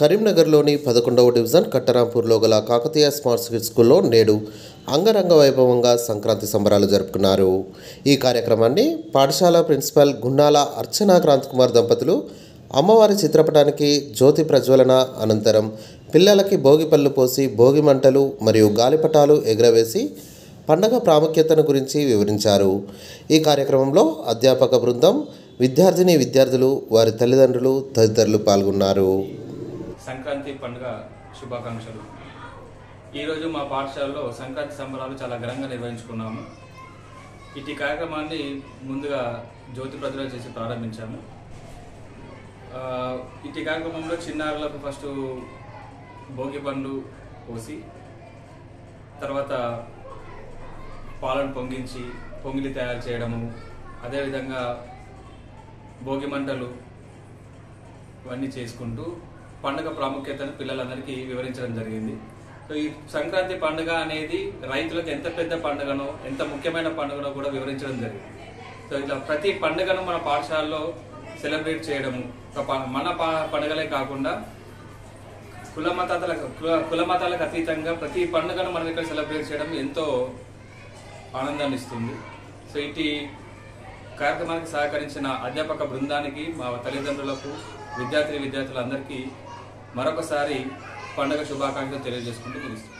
కరీంనగర్లోని 11వ డివిజన్ కట్టరాంపూర్లో గల Kakatiya smart city స్కూల్లో నేడు అంగరంగ వైభవంగా సంక్రాంతి సంబరాలు జరుపుకున్నారు. ఈ కార్యక్రమాన్ని పాఠశాల ప్రిన్సిపల్ గున్నాల అర్చనా క్రాంతికుమార్ దంపతులు అమ్మవారి చిత్రపటానికి జ్యోతి ప్రజ్వలన అనంతరం పిల్లలకి భోగిపళ్ళు పోసి భోగి మంటలు మరియు గాలిపటాలు ఎగురవేసి పండగ ప్రాముఖ్యతను గురించి వివరించారు. ఈ కార్యక్రమంలో అధ్యాపక బృందం, విద్యార్థులు, వారి తల్లిదండ్రులు తదితరులు పాల్గొన్నారు. సంక్రాంతి పండుగ శుభాకాంక్షలు. ఈరోజు మా పాఠశాలలో సంక్రాంతి సంబరాలు చాలా ఘనంగా నిర్వహించుకున్నాము. ఇటు కార్యక్రమాన్ని ముందుగా జ్యోతి ప్రజ్వలన చేసి ప్రారంభించాము. ఇటు కార్యక్రమంలో చిన్నారులకు ఫస్ట్ భోగి పండ్లు పోసి, తర్వాత పాలను పొంగించి పొంగిలి తయారు చేయడము, అదేవిధంగా భోగి మంటలు ఇవన్నీ చేసుకుంటూ పండుగ ప్రాముఖ్యతను పిల్లలందరికీ వివరించడం జరిగింది. సో ఈ సంక్రాంతి పండుగ అనేది రైతులకు ఎంత పెద్ద పండుగనో, ఎంత ముఖ్యమైన పండుగనో కూడా వివరించడం జరిగింది. సో ఇట్లా ప్రతి పండుగను మన పాఠశాలలో సెలబ్రేట్ చేయడము, మన పండుగలే కాకుండా కుల మతాలకు అతీతంగా ప్రతి పండుగను మనం ఇక్కడ సెలబ్రేట్ చేయడం ఎంతో ఆనందాన్ని ఇస్తుంది. సో ఇటు కార్యక్రమానికి సహకరించిన అధ్యాపక బృందానికి, మా తల్లిదండ్రులకు, విద్యార్థులందరికీ మరొకసారి పండుగ శుభాకాంక్షలు తెలియజేసుకుంటూ ముగిస్తుంది.